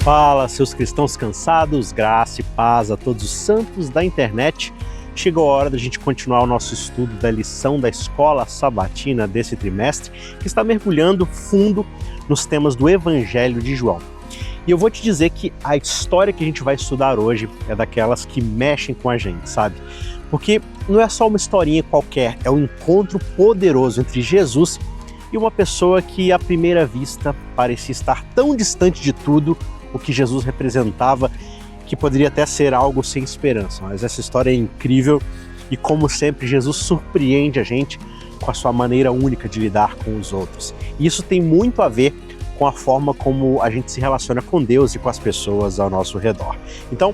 Fala, seus cristãos cansados, graça e paz a todos os santos da internet. Chegou a hora da gente continuar o nosso estudo da lição da Escola Sabatina desse trimestre, que está mergulhando fundo nos temas do Evangelho de João. E eu vou te dizer que a história que a gente vai estudar hoje é daquelas que mexem com a gente, sabe? Porque não é só uma historinha qualquer, é um encontro poderoso entre Jesus e uma pessoa que à primeira vista parecia estar tão distante de tudo o que Jesus representava, que poderia até ser algo sem esperança. Mas essa história é incrível e, como sempre, Jesus surpreende a gente com a sua maneira única de lidar com os outros. E isso tem muito a ver com a forma como a gente se relaciona com Deus e com as pessoas ao nosso redor. Então,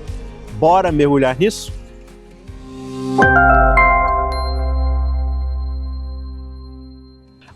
bora mergulhar nisso?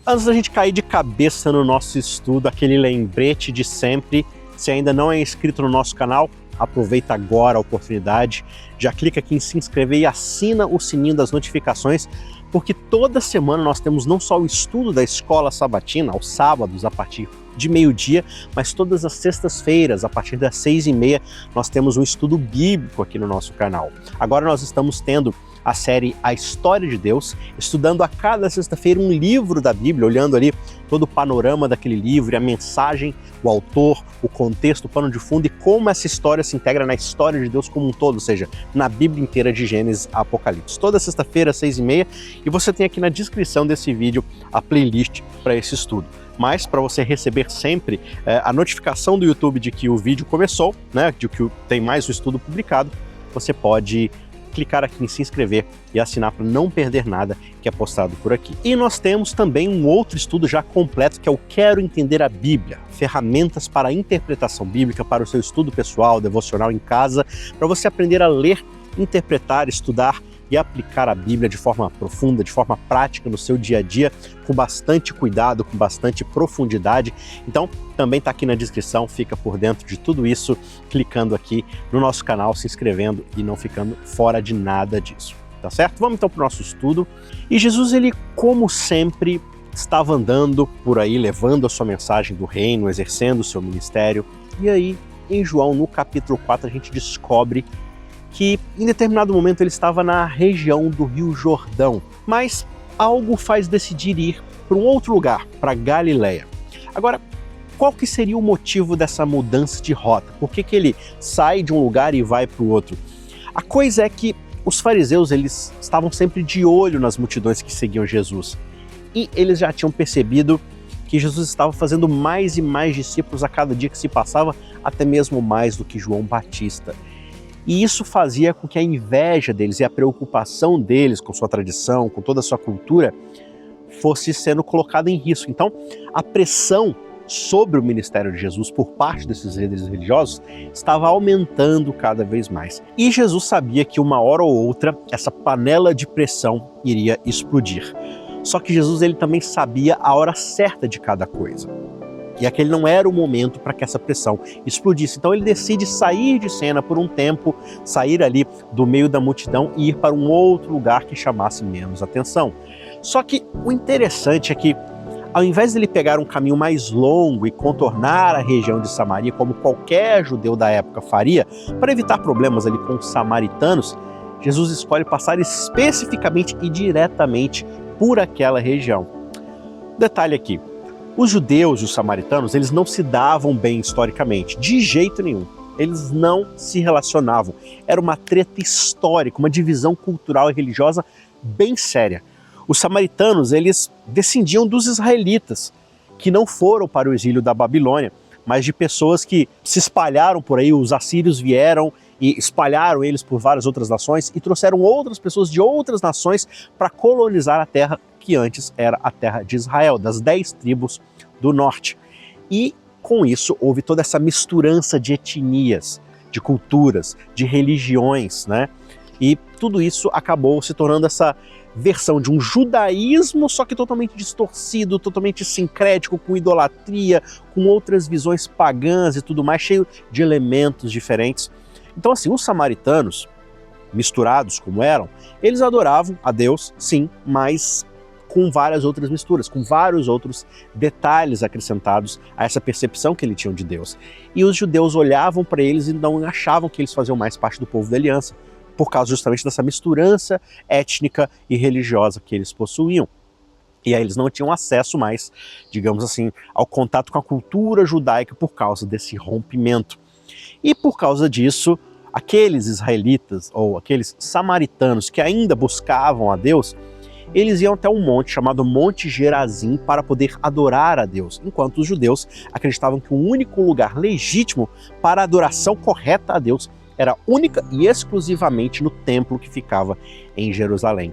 Antes da gente cair de cabeça no nosso estudo, aquele lembrete de sempre: se ainda não é inscrito no nosso canal, aproveita agora a oportunidade, já clica aqui em se inscrever e assina o sininho das notificações, porque toda semana nós temos não só o estudo da Escola Sabatina, aos sábados a partir de meio-dia, mas todas as sextas-feiras, a partir das 6h30, nós temos um estudo bíblico aqui no nosso canal. Agora nós estamos tendo a série A História de Deus, estudando a cada sexta-feira um livro da Bíblia, olhando ali todo o panorama daquele livro, a mensagem, o autor, o contexto, o pano de fundo e como essa história se integra na história de Deus como um todo, ou seja, na Bíblia inteira de Gênesis a Apocalipse. Toda sexta-feira, 6h30, e você tem aqui na descrição desse vídeo a playlist para esse estudo. Mas para você receber sempre a notificação do YouTube de que o vídeo começou, né, de que tem mais um estudo publicado, você pode clicar aqui em se inscrever e assinar para não perder nada que é postado por aqui. E nós temos também um outro estudo já completo, que é o Quero Entender a Bíblia, ferramentas para a interpretação bíblica, para o seu estudo pessoal, devocional em casa, para você aprender a ler, interpretar, estudar e aplicar a Bíblia de forma profunda, de forma prática no seu dia a dia, com bastante cuidado, com bastante profundidade. Então, também está aqui na descrição, fica por dentro de tudo isso, clicando aqui no nosso canal, se inscrevendo e não ficando fora de nada disso, tá certo? Vamos então para o nosso estudo. E Jesus, ele, como sempre, estava andando por aí, levando a sua mensagem do reino, exercendo o seu ministério. E aí, em João, no capítulo 4, a gente descobre que em determinado momento ele estava na região do Rio Jordão, mas algo faz decidir ir para um outro lugar, para Galileia. Agora, qual que seria o motivo dessa mudança de rota? Por que ele sai de um lugar e vai para o outro? A coisa é que os fariseus, eles estavam sempre de olho nas multidões que seguiam Jesus, e eles já tinham percebido que Jesus estava fazendo mais e mais discípulos a cada dia que se passava, até mesmo mais do que João Batista. E isso fazia com que a inveja deles e a preocupação deles com sua tradição, com toda a sua cultura, fosse sendo colocada em risco. Então, a pressão sobre o ministério de Jesus por parte desses líderes religiosos estava aumentando cada vez mais. E Jesus sabia que uma hora ou outra essa panela de pressão iria explodir. Só que Jesus, ele também sabia a hora certa de cada coisa. E aquele não era o momento para que essa pressão explodisse. Então ele decide sair de cena por um tempo, sair ali do meio da multidão e ir para um outro lugar que chamasse menos atenção. Só que o interessante é que, ao invés de ele pegar um caminho mais longo e contornar a região de Samaria, como qualquer judeu da época faria, para evitar problemas ali com os samaritanos, Jesus escolhe passar especificamente e diretamente por aquela região. Detalhe aqui: os judeus e os samaritanos, eles não se davam bem historicamente, de jeito nenhum. Eles não se relacionavam. Era uma treta histórica, uma divisão cultural e religiosa bem séria. Os samaritanos, eles descendiam dos israelitas, que não foram para o exílio da Babilônia, mas de pessoas que se espalharam por aí. Os assírios vieram e espalharam eles por várias outras nações e trouxeram outras pessoas de outras nações para colonizar a terra que antes era a terra de Israel, das 10 tribos do norte. E com isso houve toda essa misturança de etnias, de culturas, de religiões, né? E tudo isso acabou se tornando essa versão de um judaísmo, só que totalmente distorcido, totalmente sincrético, com idolatria, com outras visões pagãs e tudo mais, cheio de elementos diferentes. Então assim, os samaritanos, misturados como eram, eles adoravam a Deus, sim, mas com várias outras misturas, com vários outros detalhes acrescentados a essa percepção que eles tinham de Deus. E os judeus olhavam para eles e não achavam que eles faziam mais parte do povo da aliança, por causa justamente dessa misturança étnica e religiosa que eles possuíam. E aí eles não tinham acesso mais, digamos assim, ao contato com a cultura judaica por causa desse rompimento. E por causa disso, aqueles israelitas ou aqueles samaritanos que ainda buscavam a Deus, eles iam até um monte chamado Monte Gerazim para poder adorar a Deus, enquanto os judeus acreditavam que o único lugar legítimo para a adoração correta a Deus era única e exclusivamente no templo que ficava em Jerusalém.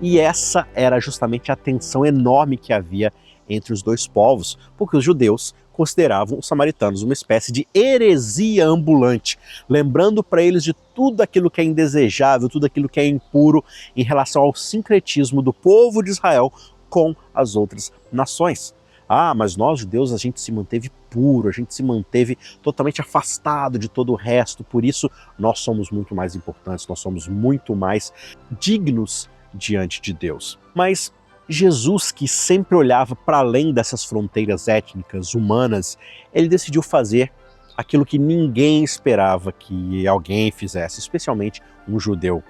E essa era justamente a tensão enorme que havia entre os dois povos, porque os judeus consideravam os samaritanos uma espécie de heresia ambulante, lembrando para eles de tudo aquilo que é indesejável, tudo aquilo que é impuro em relação ao sincretismo do povo de Israel com as outras nações. Ah, mas nós judeus a gente se manteve puro, a gente se manteve totalmente afastado de todo o resto, por isso nós somos muito mais importantes, nós somos muito mais dignos diante de Deus. Mas Jesus, que sempre olhava para além dessas fronteiras étnicas, humanas, ele decidiu fazer aquilo que ninguém esperava que alguém fizesse, especialmente um judeu.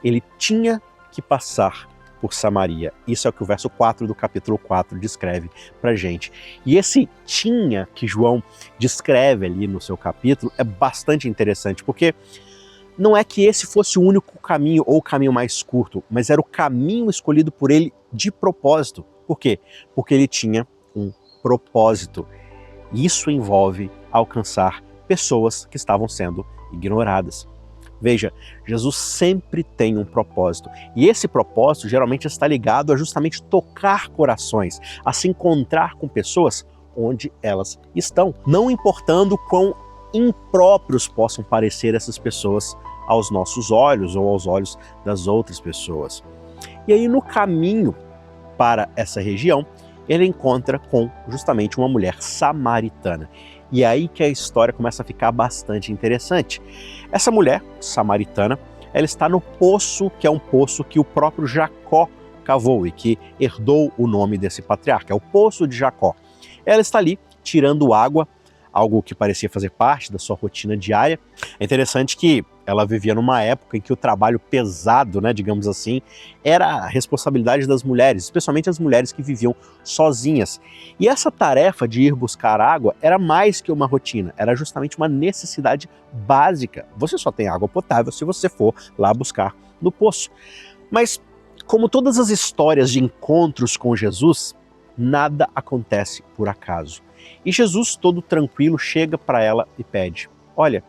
Ele tinha que passar por Samaria. Isso é o que o verso 4 do capítulo 4 descreve para gente. E esse tinha que João descreve ali no seu capítulo é bastante interessante, porque não é que esse fosse o único caminho ou o caminho mais curto, mas era o caminho escolhido por ele de propósito. Por quê? Porque ele tinha um propósito. Isso envolve alcançar pessoas que estavam sendo ignoradas. Veja, Jesus sempre tem um propósito. E esse propósito geralmente está ligado a justamente tocar corações, a se encontrar com pessoas onde elas estão, não importando quão impróprios possam parecer essas pessoas aos nossos olhos ou aos olhos das outras pessoas. E aí no caminho para essa região, ele encontra com justamente uma mulher samaritana. E é aí que a história começa a ficar bastante interessante. Essa mulher samaritana, ela está no poço, que é um poço que o próprio Jacó cavou e que herdou o nome desse patriarca, é o Poço de Jacó. Ela está ali tirando água, algo que parecia fazer parte da sua rotina diária. É interessante que ela vivia numa época em que o trabalho pesado, digamos assim, era a responsabilidade das mulheres, especialmente as mulheres que viviam sozinhas. E essa tarefa de ir buscar água era mais que uma rotina, era justamente uma necessidade básica. Você só tem água potável se você for lá buscar no poço. Mas, como todas as histórias de encontros com Jesus, nada acontece por acaso. E Jesus, todo tranquilo, chega para ela e pede: olha,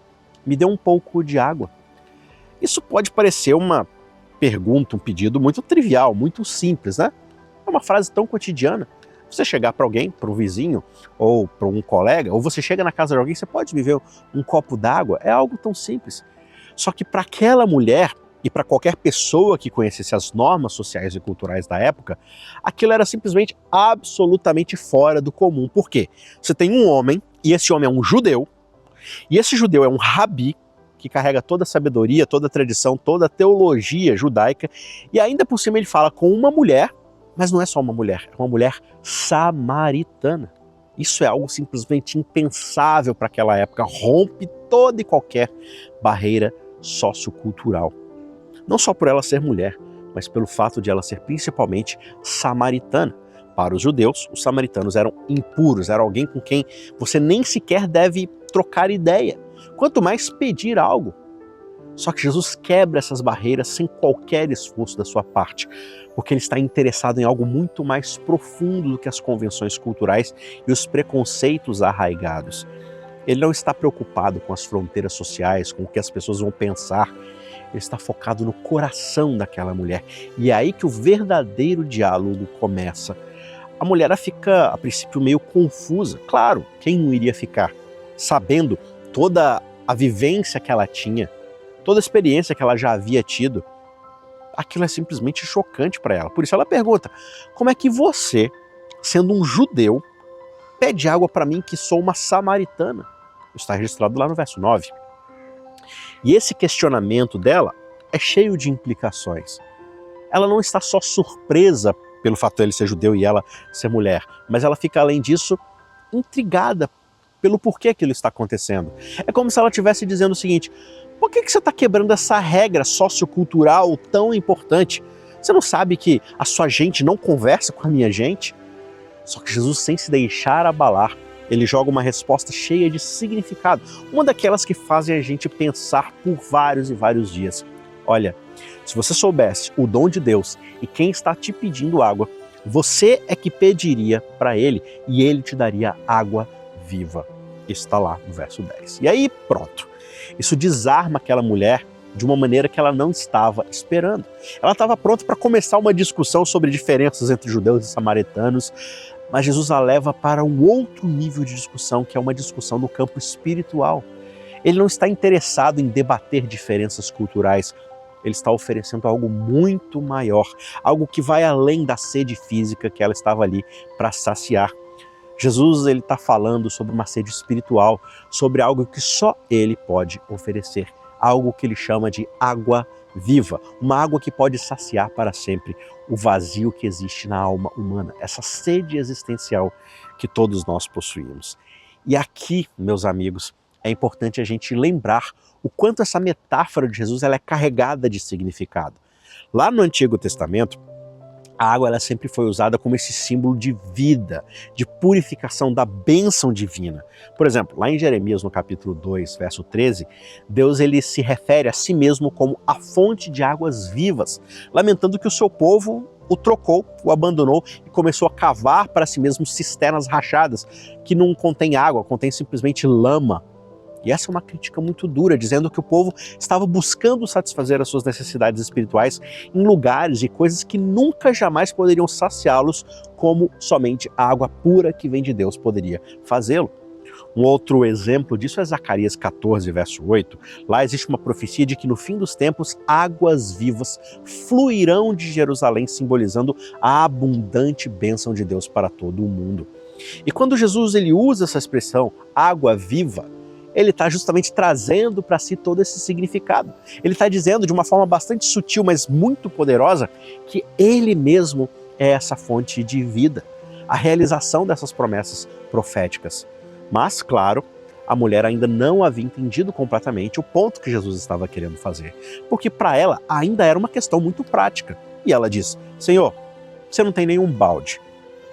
me dê um pouco de água. Isso pode parecer uma pergunta, um pedido muito trivial, muito simples, né? É uma frase tão cotidiana. Você chegar para alguém, para um vizinho, ou para um colega, ou você chega na casa de alguém, você pode me ver um copo d'água, é algo tão simples. Só que para aquela mulher, e para qualquer pessoa que conhecesse as normas sociais e culturais da época, aquilo era simplesmente absolutamente fora do comum. Por quê? Você tem um homem, e esse homem é um judeu, e esse judeu é um rabi, que carrega toda a sabedoria, toda a tradição, toda a teologia judaica, e ainda por cima ele fala com uma mulher, mas não é só uma mulher, é uma mulher samaritana. Isso é algo simplesmente impensável para aquela época, rompe toda e qualquer barreira sociocultural. Não só por ela ser mulher, mas pelo fato de ela ser principalmente samaritana. Para os judeus, os samaritanos eram impuros, era alguém com quem você nem sequer deve trocar ideia, quanto mais pedir algo. Só que Jesus quebra essas barreiras sem qualquer esforço da sua parte, porque ele está interessado em algo muito mais profundo do que as convenções culturais e os preconceitos arraigados. Ele não está preocupado com as fronteiras sociais, com o que as pessoas vão pensar. Ele está focado no coração daquela mulher. E é aí que o verdadeiro diálogo começa. A mulher fica, a princípio, meio confusa. Claro, quem não iria ficar? Sabendo toda a vivência que ela tinha, toda a experiência que ela já havia tido, aquilo é simplesmente chocante para ela. Por isso ela pergunta: como é que você, sendo um judeu, pede água para mim que sou uma samaritana? Está registrado lá no verso 9. E esse questionamento dela é cheio de implicações. Ela não está só surpresa pelo fato de ele ser judeu e ela ser mulher, mas ela fica, além disso, intrigada pelo porquê aquilo está acontecendo. É como se ela estivesse dizendo o seguinte: por que você está quebrando essa regra sociocultural tão importante? Você não sabe que a sua gente não conversa com a minha gente? Só que Jesus, sem se deixar abalar, ele joga uma resposta cheia de significado, uma daquelas que fazem a gente pensar por vários e vários dias. Olha, se você soubesse o dom de Deus e quem está te pedindo água, você é que pediria para ele e ele te daria água viva. Isso está lá no verso 10. E aí pronto, isso desarma aquela mulher de uma maneira que ela não estava esperando. Ela estava pronta para começar uma discussão sobre diferenças entre judeus e samaritanos, mas Jesus a leva para um outro nível de discussão, que é uma discussão no campo espiritual. Ele não está interessado em debater diferenças culturais, ele está oferecendo algo muito maior, algo que vai além da sede física que ela estava ali para saciar. Jesus ele está falando sobre uma sede espiritual, sobre algo que só ele pode oferecer, algo que ele chama de água viva, uma água que pode saciar para sempre o vazio que existe na alma humana, essa sede existencial que todos nós possuímos. E aqui, meus amigos, é importante a gente lembrar o quanto essa metáfora de Jesus ela é carregada de significado. Lá no Antigo Testamento, a água ela sempre foi usada como esse símbolo de vida, de purificação, da bênção divina. Por exemplo, lá em Jeremias, no capítulo 2, verso 13, Deus ele se refere a si mesmo como a fonte de águas vivas, lamentando que o seu povo o trocou, o abandonou e começou a cavar para si mesmo cisternas rachadas, que não contém água, contém simplesmente lama. E essa é uma crítica muito dura, dizendo que o povo estava buscando satisfazer as suas necessidades espirituais em lugares e coisas que nunca jamais poderiam saciá-los, como somente a água pura que vem de Deus poderia fazê-lo. Um outro exemplo disso é Zacarias 14, verso 8. Lá existe uma profecia de que no fim dos tempos águas vivas fluirão de Jerusalém, simbolizando a abundante bênção de Deus para todo o mundo. E quando Jesus ele usa essa expressão, água viva, ele está justamente trazendo para si todo esse significado. Ele está dizendo de uma forma bastante sutil, mas muito poderosa, que ele mesmo é essa fonte de vida, a realização dessas promessas proféticas. Mas, claro, a mulher ainda não havia entendido completamente o ponto que Jesus estava querendo fazer, porque para ela ainda era uma questão muito prática. E ela diz: Senhor, você não tem nenhum balde.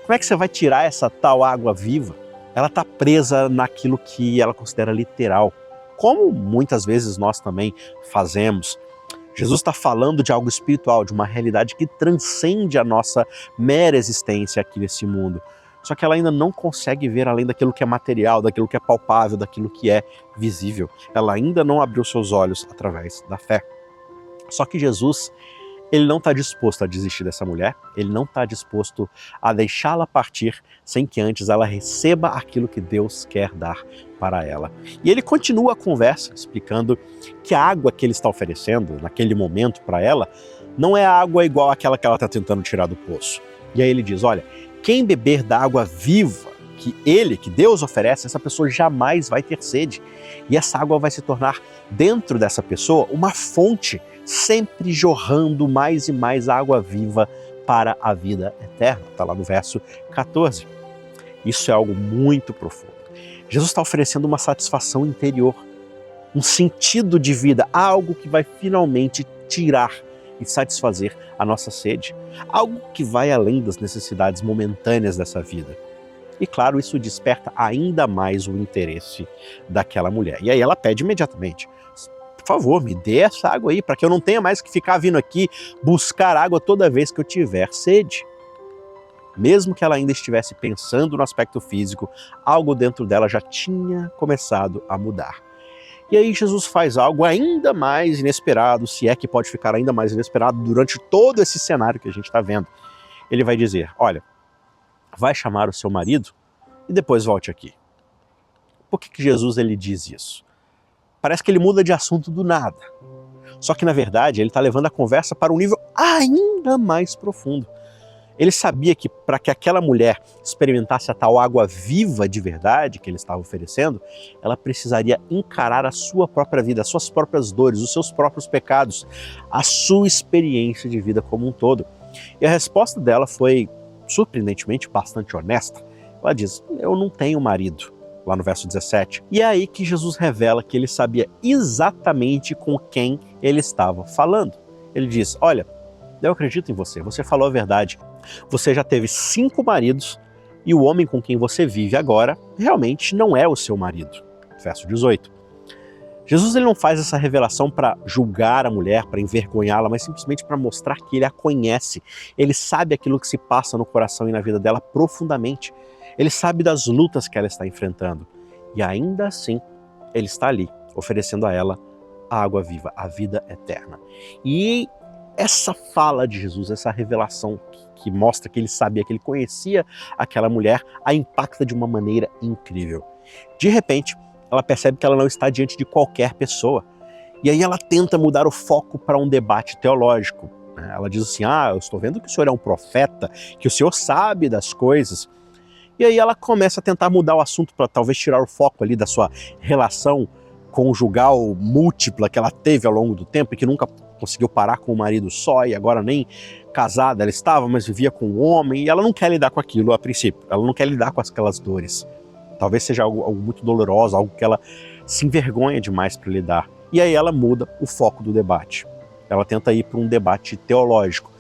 Como é que você vai tirar essa tal água viva? Ela está presa naquilo que ela considera literal, como muitas vezes nós também fazemos. Jesus está falando de algo espiritual, de uma realidade que transcende a nossa mera existência aqui nesse mundo. Só que ela ainda não consegue ver além daquilo que é material, daquilo que é palpável, daquilo que é visível. Ela ainda não abriu seus olhos através da fé. Só que Jesus, ele não está disposto a desistir dessa mulher, ele não está disposto a deixá-la partir sem que antes ela receba aquilo que Deus quer dar para ela. E ele continua a conversa explicando que a água que ele está oferecendo naquele momento para ela não é água igual àquela que ela está tentando tirar do poço. E aí ele diz: olha, quem beber da água viva que Deus oferece, essa pessoa jamais vai ter sede. E essa água vai se tornar dentro dessa pessoa uma fonte, sempre jorrando mais e mais água viva para a vida eterna. Está lá no verso 14. Isso é algo muito profundo. Jesus está oferecendo uma satisfação interior, um sentido de vida, algo que vai finalmente tirar e satisfazer a nossa sede, algo que vai além das necessidades momentâneas dessa vida. E claro, isso desperta ainda mais o interesse daquela mulher. E aí ela pede imediatamente: por favor, me dê essa água aí, para que eu não tenha mais que ficar vindo aqui buscar água toda vez que eu tiver sede. Mesmo que ela ainda estivesse pensando no aspecto físico, algo dentro dela já tinha começado a mudar. E aí Jesus faz algo ainda mais inesperado, se é que pode ficar ainda mais inesperado durante todo esse cenário que a gente está vendo. Ele vai dizer: olha, vai chamar o seu marido e depois volte aqui. Por que Jesus ele diz isso? Parece que ele muda de assunto do nada. Só que na verdade ele está levando a conversa para um nível ainda mais profundo. Ele sabia que para que aquela mulher experimentasse a tal água viva de verdade que ele estava oferecendo, ela precisaria encarar a sua própria vida, as suas próprias dores, os seus próprios pecados, a sua experiência de vida como um todo. E a resposta dela foi, surpreendentemente, bastante honesta. Ela diz, eu não tenho marido, lá no verso 17. E é aí que Jesus revela que ele sabia exatamente com quem ele estava falando. Ele diz, olha, eu acredito em você, você falou a verdade. Você já teve 5 maridos e o homem com quem você vive agora realmente não é o seu marido. Verso 18. Jesus ele não faz essa revelação para julgar a mulher, para envergonhá-la, mas simplesmente para mostrar que ele a conhece. Ele sabe aquilo que se passa no coração e na vida dela profundamente. Ele sabe das lutas que ela está enfrentando. E ainda assim, ele está ali, oferecendo a ela a água viva, a vida eterna. E essa fala de Jesus, essa revelação que mostra que ele sabia, que ele conhecia aquela mulher, a impacta de uma maneira incrível. De repente, ela percebe que ela não está diante de qualquer pessoa. E aí ela tenta mudar o foco para um debate teológico. Ela diz assim, eu estou vendo que o senhor é um profeta, que o senhor sabe das coisas. E aí ela começa a tentar mudar o assunto para talvez tirar o foco ali da sua relação conjugal múltipla que ela teve ao longo do tempo e que nunca conseguiu parar com o marido só e agora nem casada ela estava, mas vivia com um homem e ela não quer lidar com aquilo a princípio, ela não quer lidar com aquelas dores. Talvez seja algo muito doloroso, algo que ela se envergonha demais para lidar. E aí ela muda o foco do debate. Ela tenta ir para um debate teológico.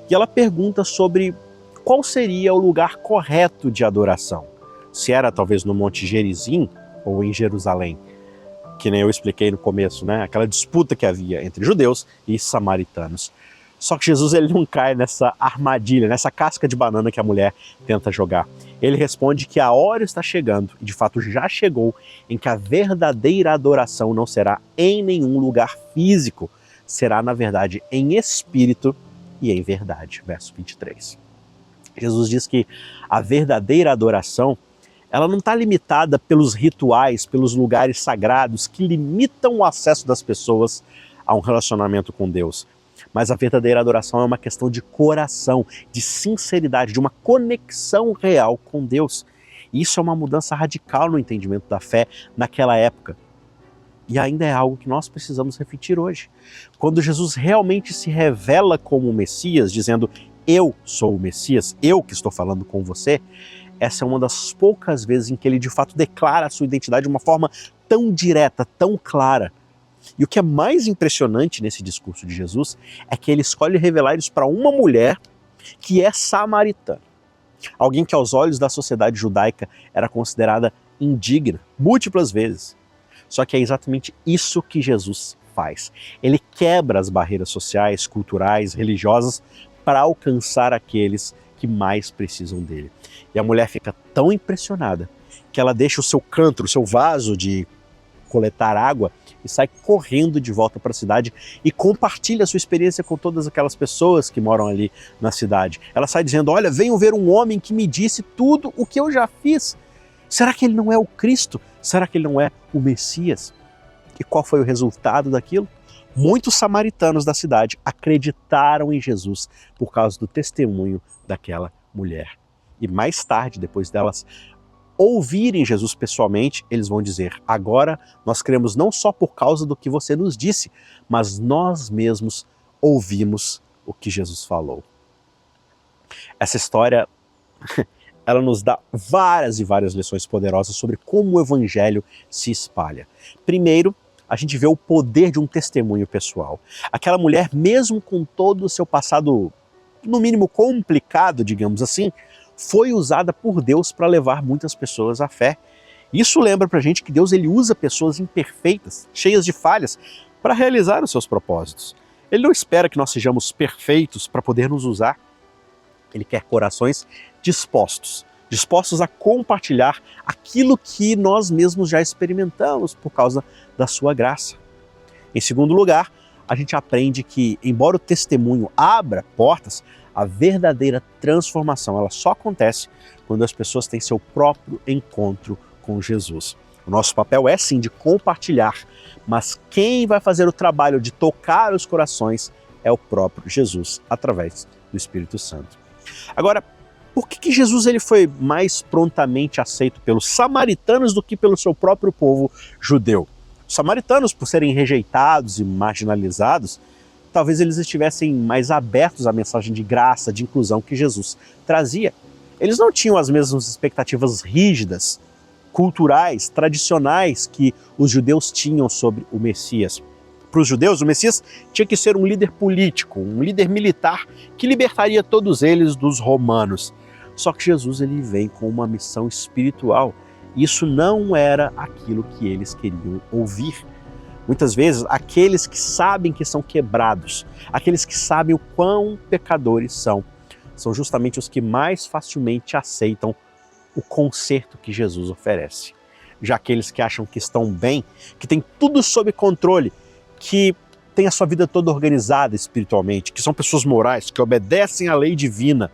E ela pergunta sobre qual seria o lugar correto de adoração. Se era talvez no Monte Gerizim ou em Jerusalém. Que nem eu expliquei no começo, né? Aquela disputa que havia entre judeus e samaritanos. Só que Jesus ele não cai nessa armadilha, nessa casca de banana que a mulher tenta jogar. Ele responde que a hora está chegando, e de fato já chegou, em que a verdadeira adoração não será em nenhum lugar físico, será na verdade em espírito e em verdade. Verso 23. Jesus diz que a verdadeira adoração ela não está limitada pelos rituais, pelos lugares sagrados que limitam o acesso das pessoas a um relacionamento com Deus. Mas a verdadeira adoração é uma questão de coração, de sinceridade, de uma conexão real com Deus. E isso é uma mudança radical no entendimento da fé naquela época. E ainda é algo que nós precisamos refletir hoje. Quando Jesus realmente se revela como o Messias, dizendo, eu sou o Messias, eu que estou falando com você, essa é uma das poucas vezes em que ele de fato declara a sua identidade de uma forma tão direta, tão clara. E o que é mais impressionante nesse discurso de Jesus é que ele escolhe revelar isso para uma mulher que é samaritana. Alguém que aos olhos da sociedade judaica era considerada indigna, múltiplas vezes. Só que é exatamente isso que Jesus faz. Ele quebra as barreiras sociais, culturais, religiosas para alcançar aqueles que mais precisam dele. E a mulher fica tão impressionada que ela deixa o seu cântaro, o seu vaso de coletar água e sai correndo de volta para a cidade e compartilha a sua experiência com todas aquelas pessoas que moram ali na cidade. Ela sai dizendo, olha, venham ver um homem que me disse tudo o que eu já fiz. Será que ele não é o Cristo? Será que ele não é o Messias? E qual foi o resultado daquilo? Muitos samaritanos da cidade acreditaram em Jesus por causa do testemunho daquela mulher. E mais tarde, depois delas ouvirem Jesus pessoalmente, eles vão dizer, agora nós cremos não só por causa do que você nos disse, mas nós mesmos ouvimos o que Jesus falou. Essa história, ela nos dá várias e várias lições poderosas sobre como o evangelho se espalha. Primeiro, a gente vê o poder de um testemunho pessoal. Aquela mulher, mesmo com todo o seu passado, no mínimo complicado, digamos assim, foi usada por Deus para levar muitas pessoas à fé. Isso lembra pra gente que Deus ele usa pessoas imperfeitas, cheias de falhas, para realizar os seus propósitos. Ele não espera que nós sejamos perfeitos para poder nos usar. Ele quer corações dispostos a compartilhar aquilo que nós mesmos já experimentamos por causa da sua graça. Em segundo lugar, a gente aprende que, embora o testemunho abra portas, a verdadeira transformação ela só acontece quando as pessoas têm seu próprio encontro com Jesus. O nosso papel é sim de compartilhar, mas quem vai fazer o trabalho de tocar os corações é o próprio Jesus, através do Espírito Santo. Agora, por que Jesus ele foi mais prontamente aceito pelos samaritanos do que pelo seu próprio povo judeu? Os samaritanos, por serem rejeitados e marginalizados, talvez eles estivessem mais abertos à mensagem de graça, de inclusão que Jesus trazia. Eles não tinham as mesmas expectativas rígidas, culturais, tradicionais que os judeus tinham sobre o Messias. Para os judeus, o Messias tinha que ser um líder político, um líder militar que libertaria todos eles dos romanos. Só que Jesus ele vem com uma missão espiritual. Isso não era aquilo que eles queriam ouvir. Muitas vezes, aqueles que sabem que são quebrados, aqueles que sabem o quão pecadores são justamente os que mais facilmente aceitam o conserto que Jesus oferece. Já aqueles que acham que estão bem, que têm tudo sob controle, que têm a sua vida toda organizada espiritualmente, que são pessoas morais, que obedecem à lei divina,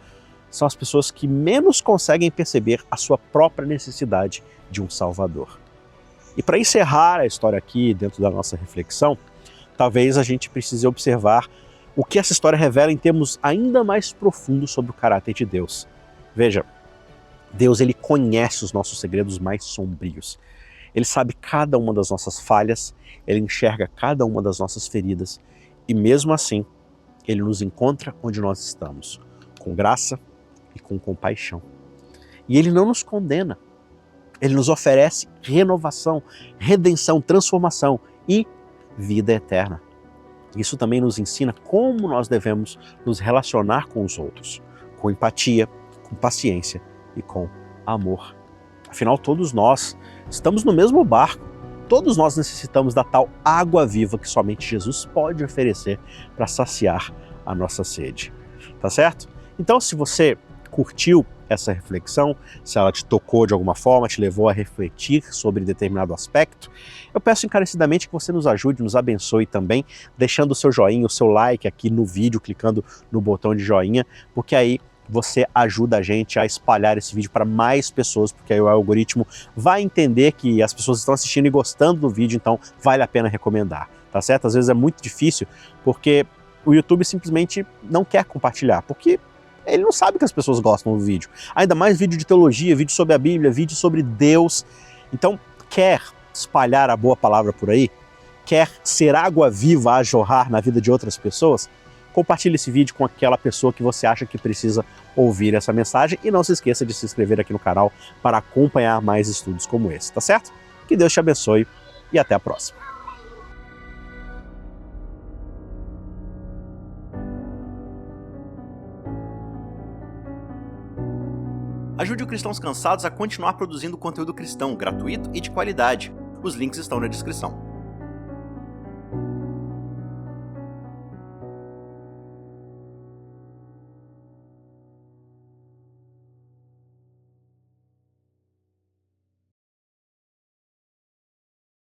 são as pessoas que menos conseguem perceber a sua própria necessidade de um Salvador. E para encerrar a história aqui, dentro da nossa reflexão, talvez a gente precise observar o que essa história revela em termos ainda mais profundos sobre o caráter de Deus. Veja, Deus ele conhece os nossos segredos mais sombrios. Ele sabe cada uma das nossas falhas, ele enxerga cada uma das nossas feridas e mesmo assim, ele nos encontra onde nós estamos, com graça e com compaixão. E ele não nos condena, ele nos oferece renovação, redenção, transformação e vida eterna. Isso também nos ensina como nós devemos nos relacionar com os outros, com empatia, com paciência e com amor. Afinal, todos nós estamos no mesmo barco, todos nós necessitamos da tal água viva que somente Jesus pode oferecer para saciar a nossa sede. Tá certo? Então, se você curtiu essa reflexão, se ela te tocou de alguma forma, te levou a refletir sobre determinado aspecto, eu peço encarecidamente que você nos ajude, nos abençoe também, deixando o seu joinha, o seu like aqui no vídeo, clicando no botão de joinha, porque aí você ajuda a gente a espalhar esse vídeo para mais pessoas, porque aí o algoritmo vai entender que as pessoas estão assistindo e gostando do vídeo, então vale a pena recomendar, tá certo? Às vezes é muito difícil, porque o YouTube simplesmente não quer compartilhar, porque ele não sabe que as pessoas gostam do vídeo. Ainda mais vídeo de teologia, vídeo sobre a Bíblia, vídeo sobre Deus. Então, quer espalhar a boa palavra por aí? Quer ser água viva a jorrar na vida de outras pessoas? Compartilhe esse vídeo com aquela pessoa que você acha que precisa ouvir essa mensagem e não se esqueça de se inscrever aqui no canal para acompanhar mais estudos como esse, tá certo? Que Deus te abençoe e até a próxima. Ajude o Cristãos Cansados a continuar produzindo conteúdo cristão gratuito e de qualidade. Os links estão na descrição.